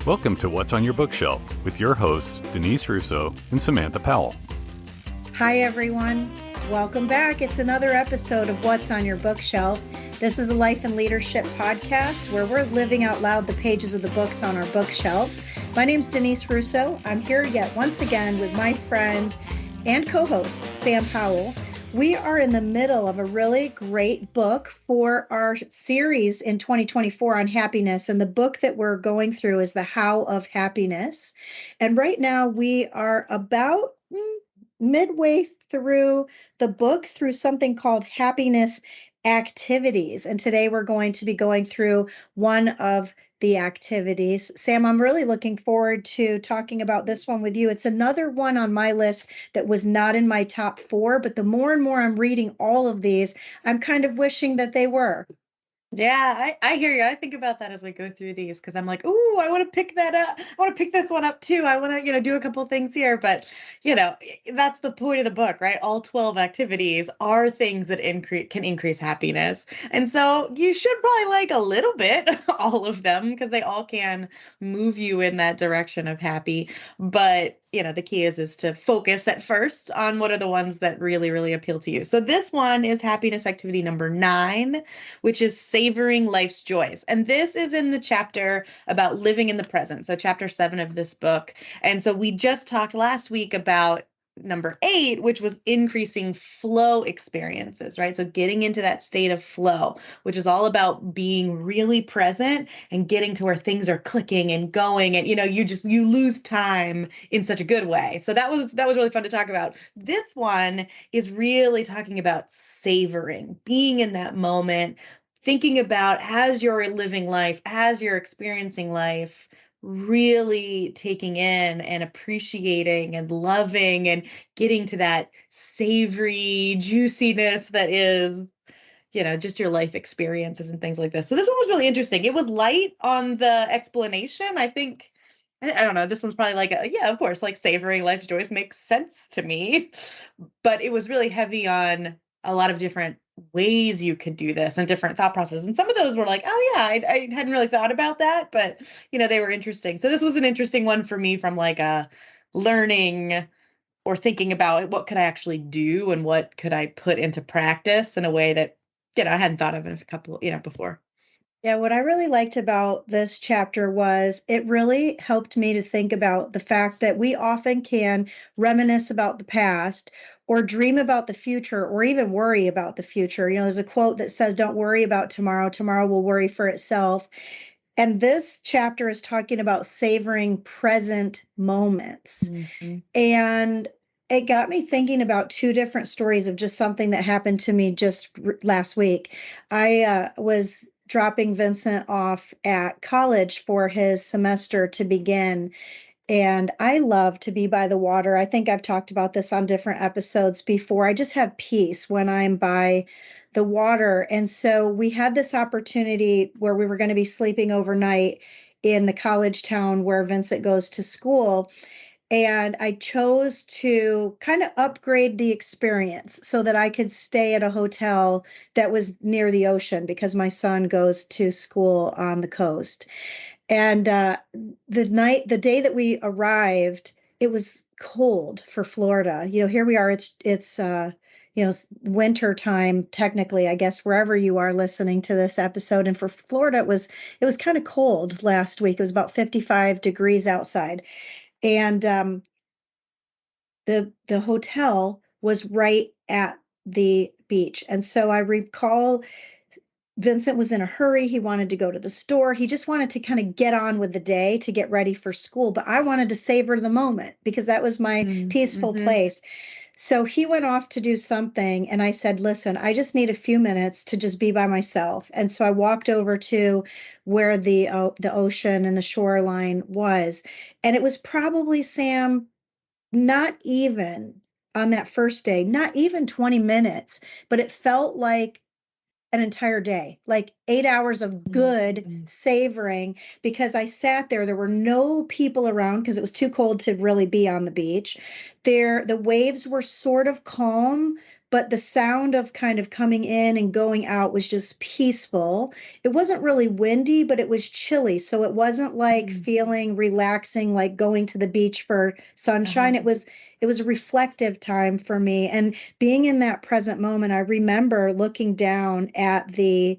Welcome to What's on Your Bookshelf with your hosts, Denise Russo and Samantha Powell. Hi, everyone. Welcome back. It's another episode of What's on Your Bookshelf. This is a life and leadership podcast where we're living out loud the pages of the books on our bookshelves. My name's Denise Russo. I'm here yet once again with my friend and co-host, Sam Powell. We are in the middle of a really great book for our series in 2024 on happiness. And the book that we're going through is The How of Happiness. And right now we are about midway through the book through something called Happiness Activities. And today we're going to be going through one of the activities. Sam, I'm really looking forward to talking about this one with you. It's another one on my list that was not in my top 4, but the more and more I'm reading all of these, I'm kind of wishing that they were. Yeah, I hear you. I think about that as we go through these because I'm like, ooh, I want to pick that up. I want to pick this one up too. I want to, do a couple of things here. But, that's the point of the book, right? All 12 activities are things that can increase happiness. And so you should probably like a little bit, all of them, because they all can move you in that direction of happy. But the key is to focus at first on what are the ones that really, really appeal to you. So this one is happiness activity number 9, which is savoring life's joys. And this is in the chapter about living in the present. So chapter 7 of this book. And so we just talked last week about number 8, which was increasing flow experiences, right? So getting into that state of flow, which is all about being really present and getting to where things are clicking and going. And, you lose time in such a good way. So that was really fun to talk about. This one is really talking about savoring, being in that moment, thinking about as you're living life, as you're experiencing life, really taking in and appreciating and loving and getting to that savory juiciness that is, just your life experiences and things like this. So this one was really interesting. It was light on the explanation. I think, I don't know, this one's probably like, of course, like savoring life's joys makes sense to me, but it was really heavy on a lot of different ways you could do this and different thought processes. And some of those were like, oh yeah, I hadn't really thought about that, but they were interesting. So this was an interesting one for me from like a learning or thinking about what could I actually do and what could I put into practice in a way that, I hadn't thought of in a couple, before. Yeah, what I really liked about this chapter was it really helped me to think about the fact that we often can reminisce about the past or dream about the future or even worry about the future. There's a quote that says, don't worry about tomorrow. Tomorrow will worry for itself. And this chapter is talking about savoring present moments. Mm-hmm. And it got me thinking about 2 different stories of just something that happened to me just last week. I was dropping Vincent off at college for his semester to begin. And I love to be by the water. I think I've talked about this on different episodes before. I just have peace when I'm by the water. And so we had this opportunity where we were going to be sleeping overnight in the college town where Vincent goes to school. And I chose to kind of upgrade the experience so that I could stay at a hotel that was near the ocean because my son goes to school on the coast. And the day that we arrived, it was cold for Florida. Here we are. It's winter time technically, I guess, wherever you are listening to this episode. And for Florida, it was kind of cold last week. It was about 55 degrees outside. And the hotel was right at the beach. And so I recall Vincent was in a hurry. He wanted to go to the store. He just wanted to kind of get on with the day to get ready for school. But I wanted to savor the moment because that was my peaceful place. So he went off to do something. And I said, listen, I just need a few minutes to just be by myself. And so I walked over to where the ocean and the shoreline was. And it was probably, Sam, not even on that first day, not even 20 minutes, but it felt like an entire day, like 8 hours of good savoring, because I sat there. There were no people around because it was too cold to really be on the beach. The waves were sort of calm, but the sound of kind of coming in and going out was just peaceful. It wasn't really windy, but it was chilly. So it wasn't like feeling relaxing, like going to the beach for sunshine. It was a reflective time for me. And being in that present moment, I remember looking down at the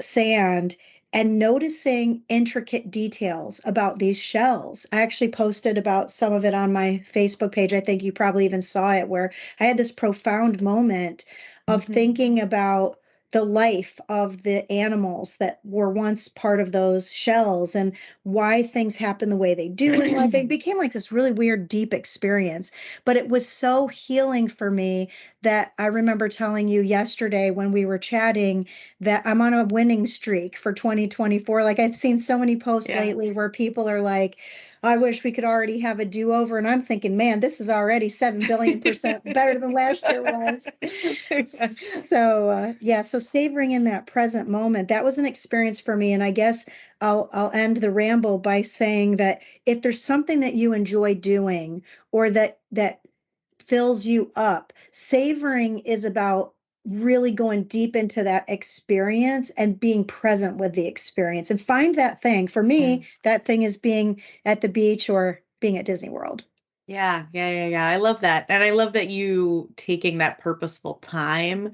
sand and noticing intricate details about these shells. I actually posted about some of it on my Facebook page. I think you probably even saw it, where I had this profound moment of thinking about the life of the animals that were once part of those shells and why things happen the way they do in life. It became like this really weird, deep experience, but it was so healing for me that I remember telling you yesterday when we were chatting that I'm on a winning streak for 2024. Like, I've seen so many posts lately where people are like, I wish we could already have a do-over. And I'm thinking, man, this is already 7 billion% better than last year was. So savoring in that present moment, that was an experience for me. And I guess I'll end the ramble by saying that if there's something that you enjoy doing or that fills you up, savoring is about really going deep into that experience and being present with the experience and find that thing. For me, that thing is being at the beach or being at Disney World. Yeah. I love that. And I love that you taking that purposeful time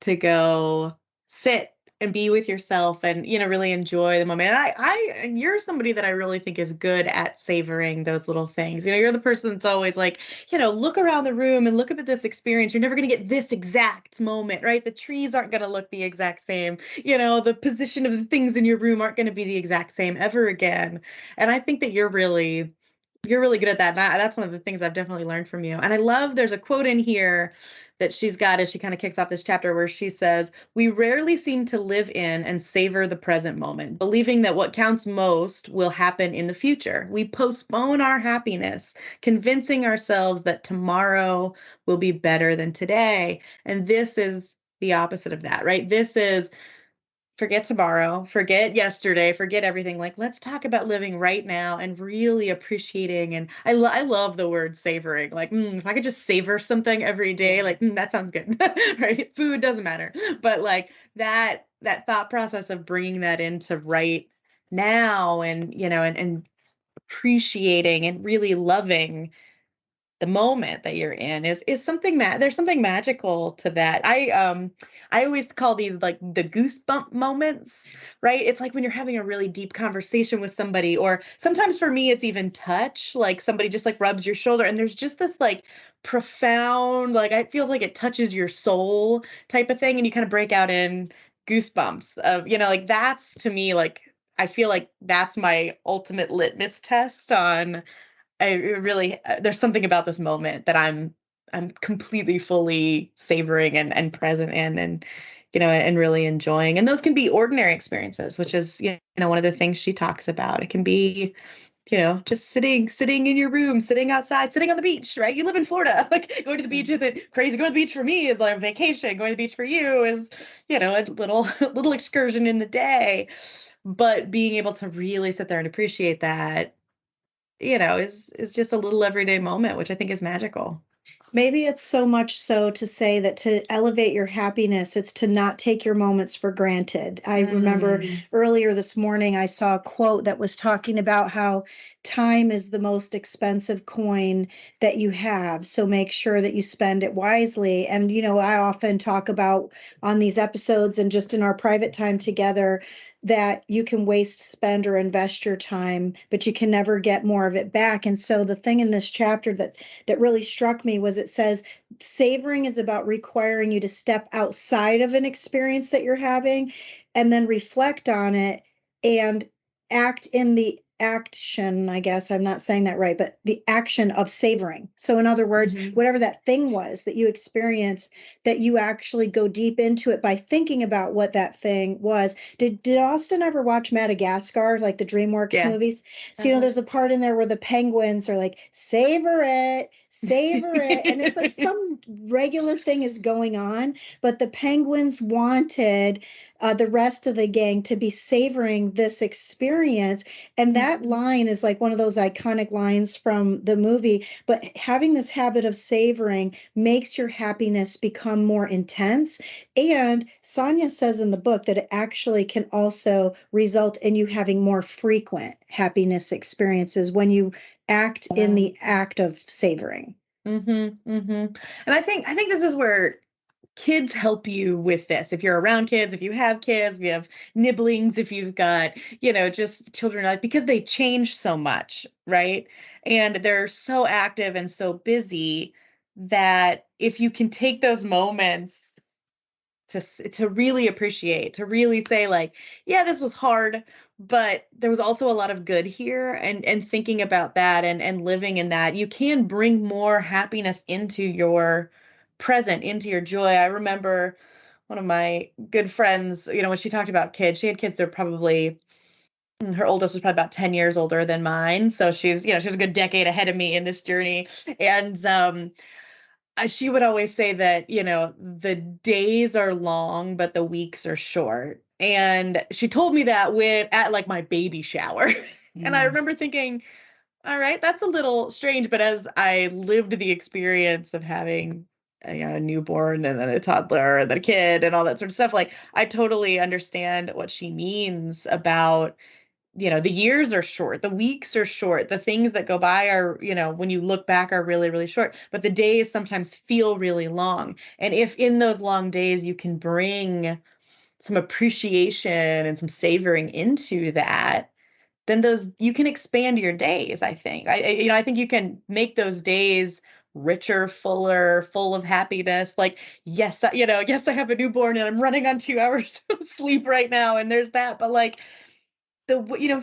to go sit and be with yourself and, really enjoy the moment. And you're somebody that I really think is good at savoring those little things. You're the person that's always like, look around the room and look at this experience. You're never going to get this exact moment, right? The trees aren't going to look the exact same. The position of the things in your room aren't going to be the exact same ever again. And I think that you're really good at that. And that's one of the things I've definitely learned from you. And I love, there's a quote in here that she's got as she kind of kicks off this chapter where she says, "We rarely seem to live in and savor the present moment, believing that what counts most will happen in the future. We postpone our happiness, convincing ourselves that tomorrow will be better than today." And this is the opposite of that, right? This is forget tomorrow, forget yesterday, forget everything. Like, let's talk about living right now and really appreciating. And I love the word savoring. Like, if I could just savor something every day, like, that sounds good, right? Food doesn't matter. But like that thought process of bringing that into right now and, and appreciating and really loving the moment that you're in is something there's something magical to that. I always call these like the goosebump moments, right? It's like when you're having a really deep conversation with somebody, or sometimes for me it's even touch, like somebody just like rubs your shoulder and there's just this like profound, like it feels like it touches your soul type of thing, and you kind of break out in goosebumps of, like that's to me, like I feel like that's my ultimate litmus test on I really there's something about this moment that I'm completely fully savoring and present in, and and really enjoying. And those can be ordinary experiences, which is one of the things she talks about. It can be just sitting in your room, sitting outside, sitting on the beach, right? You live in Florida. Like going to the beach isn't crazy. Going to the beach for me is like a vacation. Going to the beach for you is, a little excursion in the day. But being able to really sit there and appreciate that is just a little everyday moment, which I think is magical. Maybe it's so much so to say that to elevate your happiness, it's to not take your moments for granted. I remember earlier this morning, I saw a quote that was talking about how time is the most expensive coin that you have. So make sure that you spend it wisely. And, I often talk about on these episodes and just in our private time together that you can waste, spend, or invest your time, but you can never get more of it back. And so the thing in this chapter that really struck me was it says savoring is about requiring you to step outside of an experience that you're having and then reflect on it and act in the action. I guess I'm not saying that right, but the action of savoring. So in other words, whatever that thing was that you experienced, that you actually go deep into it by thinking about what that thing was. Did Austin ever watch Madagascar, like the DreamWorks movies? So there's a part in there where the penguins are like, savor it, savor it. And it's like some regular thing is going on, but the penguins wanted the rest of the gang to be savoring this experience. And that Mhm. line is like one of those iconic lines from the movie. But having this habit of savoring makes your happiness become more intense. And Sonia says in the book that it actually can also result in you having more frequent happiness experiences when you act in Yeah. the act of savoring. And I think this is where kids help you with this. If you're around kids, if you have kids, if you have nibblings, if you've got, just children, like, because they change so much, right? And they're so active and so busy that if you can take those moments to really appreciate, to really say like, yeah, this was hard, but there was also a lot of good here, and thinking about that and living in that, you can bring more happiness into your present, into your joy. I remember one of my good friends, when she talked about kids, she had kids, they're probably her oldest was probably about 10 years older than mine. So she's a good decade ahead of me in this journey. And she would always say that, the days are long, but the weeks are short. And she told me that at like my baby shower. And I Mm. remember thinking, all right, that's a little strange. But as I lived the experience of having a newborn and then a toddler and then a kid and all that sort of stuff, like I totally understand what she means about, the years are short, the weeks are short, the things that go by are, when you look back, are really, really short, but the days sometimes feel really long. And if in those long days you can bring some appreciation and some savoring into that, then those you can expand your days, I think. I think you can make those days richer, fuller, full of happiness. Like, yes, yes, I have a newborn and I'm running on 2 hours of sleep right now, and there's that. But like,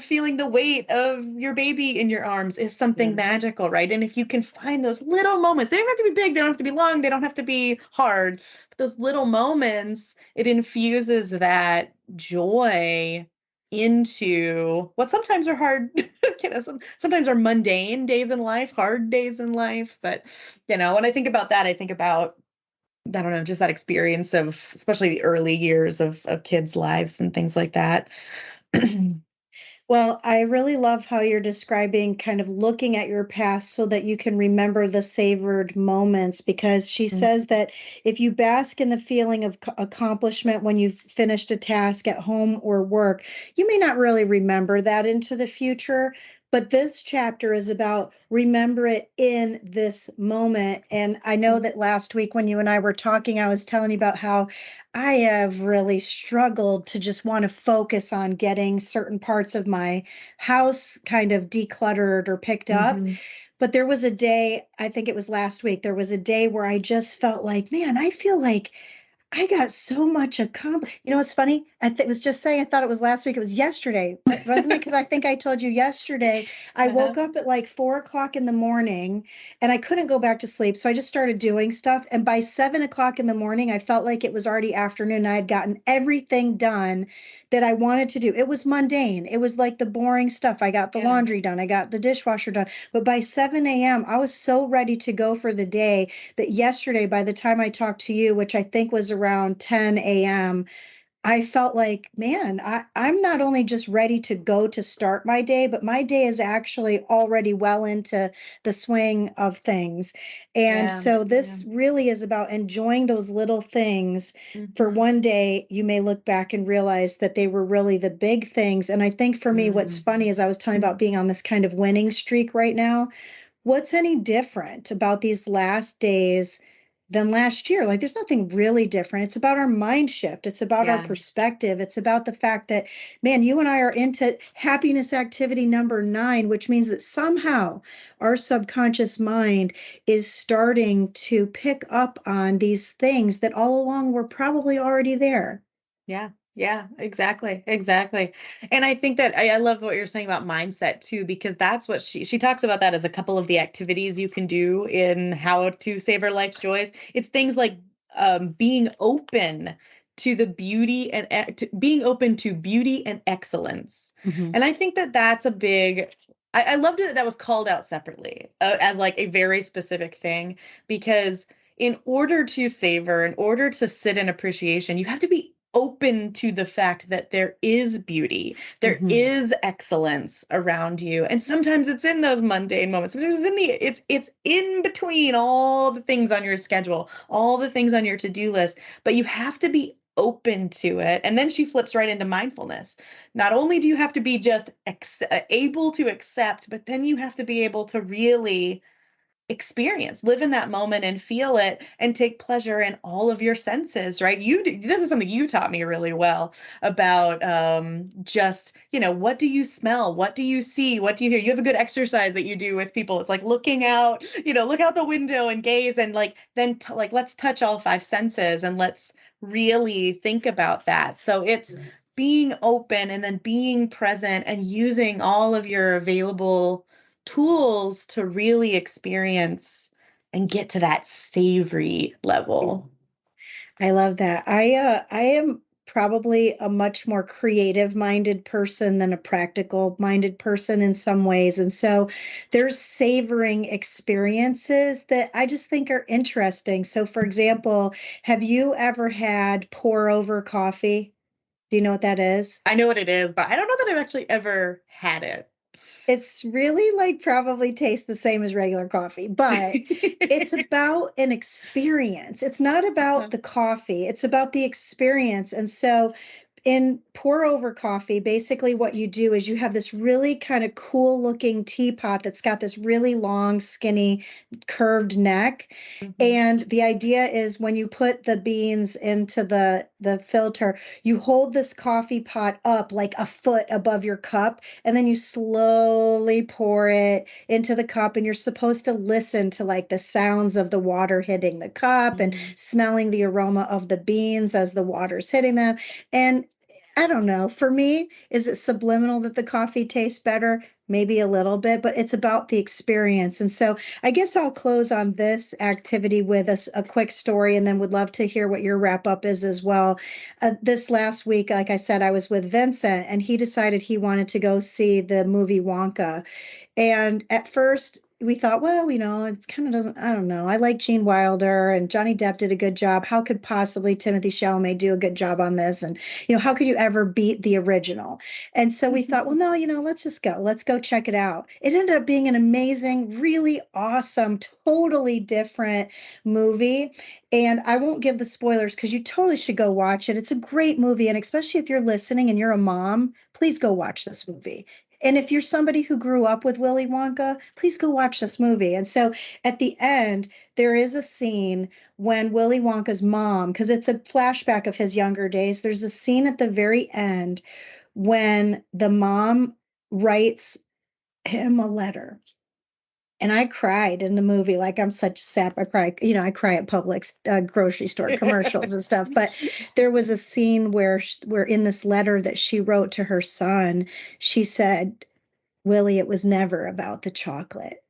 feeling the weight of your baby in your arms is something Yeah. magical, right? And if you can find those little moments, they don't have to be big, they don't have to be long, they don't have to be hard, but those little moments, it infuses that joy into what sometimes are hard, sometimes are mundane days in life, hard days in life. But, when I think about that, I think about, I don't know, just that experience of especially the early years of kids' lives and things like that. Well, I really love how you're describing kind of looking at your past so that you can remember the savored moments, because she says that if you bask in the feeling of accomplishment when you've finished a task at home or work, you may not really remember that into the future. But this chapter is about remember it in this moment. And I know that last week when you and I were talking, I was telling you about how I have really struggled to just want to focus on getting certain parts of my house kind of decluttered or picked up. Mhm. But there was a day, I think it was last week, there was a day where I just felt like, man, I feel like I got so much accomplished. You know, what's funny? Was just saying, I thought it was last week. It was yesterday, wasn't it? Because I think I told you yesterday, I Uh-huh. woke up at like 4 o'clock in the morning and I couldn't go back to sleep. So I just started doing stuff. And by 7 o'clock in the morning, I felt like it was already afternoon. I had gotten everything done that I wanted to do. It was mundane. It was like the boring stuff. I got the Yeah. laundry done. I got the dishwasher done. But by 7 a.m., I was so ready to go for the day that yesterday, by the time I talked to you, which I think was around 10 a.m., I felt like, man, I'm not only just ready to go to start my day, but my day is actually already well into the swing of things. And Yeah. so Yeah. this really is about enjoying those little things. For Mhm. one day, you may look back and realize that they were really the big things. And I think for me, what's Mm. funny is I was telling you about being on this kind of winning streak right now. What's any different about these last days than last year? Like, there's nothing really different. It's about our mind shift. It's about our Yeah. perspective. It's about the fact that, man, you and I are into happiness activity number 9, which means that somehow our subconscious mind is starting to pick up on these things that all along were probably already there. Yeah. Yeah. Exactly. Exactly. And I think that I love what you're saying about mindset too, because that's what she talks about, that as a couple of the activities you can do in how to savor life's joys. It's things like being open to the beauty and being open to beauty and excellence. Mhm. And I think that that's a big I loved it that was called out separately as like a very specific thing, because in order to savor, in order to sit in appreciation, you have to be open to the fact that there is beauty, there is excellence around you. And sometimes it's in those mundane moments. Sometimes it's in between all the things on your schedule, all the things on your to-do list, but you have to be open to it. And then she flips right into mindfulness. Not only do you have to be just able to accept, but then you have to be able to really experience, live in that moment and feel it and take pleasure in all of your senses, right? This is something you taught me really well about, just, what do you smell? What do you see? What do you hear? You have a good exercise that you do with people. It's like looking out, look out the window and gaze, and like, then like, let's touch all five senses and let's really think about that. So it's being open and then being present and using all of your available tools to really experience and get to that savory level. I love that. I am probably a much more creative minded person than a practical minded person in some ways. And so there's savoring experiences that I just think are interesting. So for example, have you ever had pour over coffee? Do you know what that is? I know what it is, but I don't know that I've actually ever had it. It's really like probably tastes the same as regular coffee, but it's about an experience. It's not about the coffee, it's about the experience. And so in pour over coffee, basically what you do is you have this really kind of cool looking teapot that's got this really long, skinny, curved neck. And the idea is when you put the beans into the filter, you hold this coffee pot up like a foot above your cup, and then you slowly pour it into the cup. And you're supposed to listen to like the sounds of the water hitting the cup and smelling the aroma of the beans as the water's hitting them. And I don't know. For me, is it subliminal that the coffee tastes better? Maybe a little bit, but it's about the experience. And so I guess I'll close on this activity with a quick story, and then would love to hear what your wrap up is as well. This last week, like I said, I was with Vincent, and he decided he wanted to go see the movie Wonka. And at first, we thought, well, it's kind of doesn't, I don't know. I like Gene Wilder, and Johnny Depp did a good job. How could possibly Timothy Chalamet do a good job on this? And, how could you ever beat the original? And so we thought, well, no, let's just go. Let's go check it out. It ended up being an amazing, really awesome, totally different movie. And I won't give the spoilers because you totally should go watch it. It's a great movie. And especially if you're listening and you're a mom, please go watch this movie. And if you're somebody who grew up with Willy Wonka, please go watch this movie. And so at the end, there is a scene when Willy Wonka's mom, because it's a flashback of his younger days, there's a scene at the very end when the mom writes him a letter. And I cried in the movie, like I'm such a sap. I cry at Publix grocery store commercials and stuff. But there was a scene where in this letter that she wrote to her son, she said, Willie, it was never about the chocolate.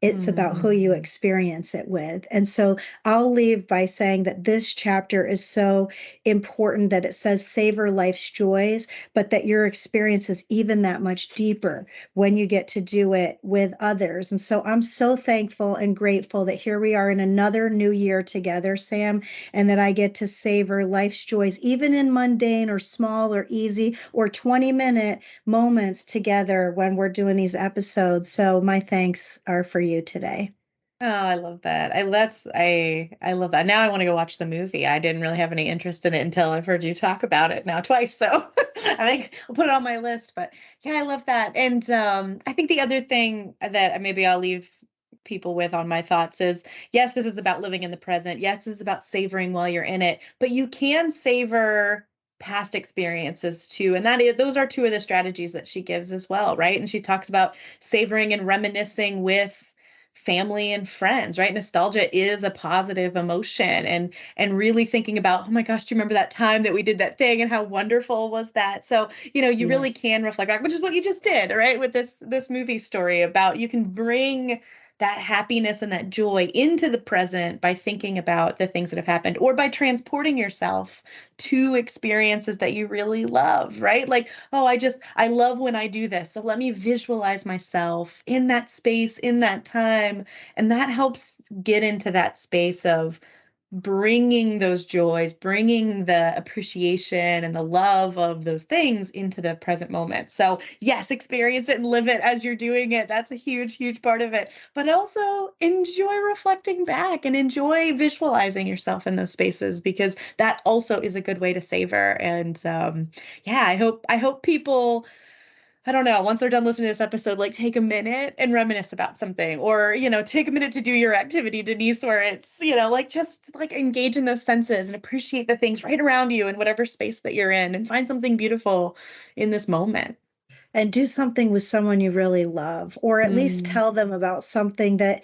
It's about who you experience it with. And so I'll leave by saying that this chapter is so important that it says savor life's joys, but that your experience is even that much deeper when you get to do it with others. And so I'm so thankful and grateful that here we are in another new year together, Sam, and that I get to savor life's joys, even in mundane or small or easy or 20-minute moments together when we're doing these episodes. So my thanks are for you today. Oh, I love that. I love that. Now I want to go watch the movie. I didn't really have any interest in it until I've heard you talk about it now twice. So I think I'll put it on my list. But yeah, I love that. And I think the other thing that maybe I'll leave people with on my thoughts is, yes, this is about living in the present. Yes, this is about savoring while you're in it, but you can savor past experiences too. And those are two of the strategies that she gives as well, right? And she talks about savoring and reminiscing with family and friends, right? Nostalgia is a positive emotion, and really thinking about, oh my gosh, do you remember that time that we did that thing and how wonderful was that? So, you really can reflect back, which is what you just did, right? With this movie story about, you can bring that happiness and that joy into the present by thinking about the things that have happened, or by transporting yourself to experiences that you really love, right? Like, oh, I love when I do this. So let me visualize myself in that space, in that time. And that helps get into that space of bringing those joys, bringing the appreciation and the love of those things into the present moment. So yes, experience it and live it as you're doing it. That's a huge, huge part of it. But also enjoy reflecting back and enjoy visualizing yourself in those spaces, because that also is a good way to savor. And yeah, I hope people, I don't know, once they're done listening to this episode, like take a minute and reminisce about something, or, take a minute to do your activity, Denise, where it's, like just like engage in those senses and appreciate the things right around you in whatever space that you're in, and find something beautiful in this moment. And do something with someone you really love, or at least Mm, tell them about something that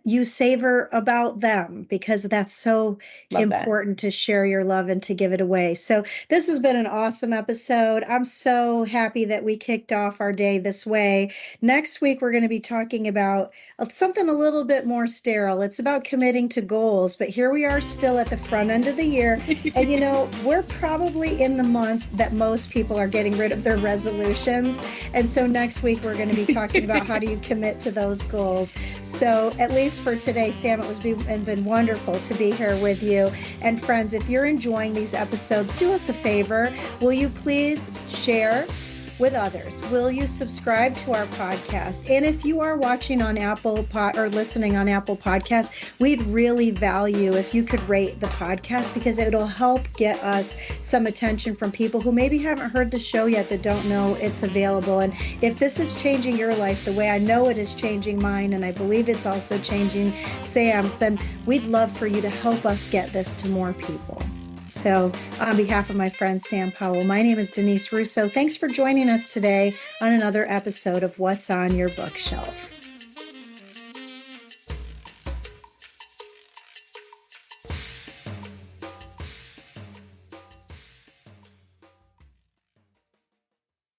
you savor about them, because that's so love that. important, to share your love and to give it away. So this has been an awesome episode. I'm so happy that we kicked off our day this way. Next week we're going to be talking about something a little bit more sterile. It's about committing to goals, but here we are still at the front end of the year. And we're probably in the month that most people are getting rid of their resolutions. And so next week we're going to be talking about how do you commit to those goals. So at least for today, Sam, it's been wonderful to be here with you. And friends, if you're enjoying these episodes, do us a favor. Will you please share with others? Will you subscribe to our podcast? And if you are watching on or listening on Apple Podcasts, we'd really value if you could rate the podcast, because it'll help get us some attention from people who maybe haven't heard the show yet, that don't know it's available. And if this is changing your life the way I know it is changing mine, and I believe it's also changing Sam's, then we'd love for you to help us get this to more people. So on behalf of my friend Sam Powell, my name is Denise Russo. Thanks for joining us today on another episode of What's on Your Bookshelf.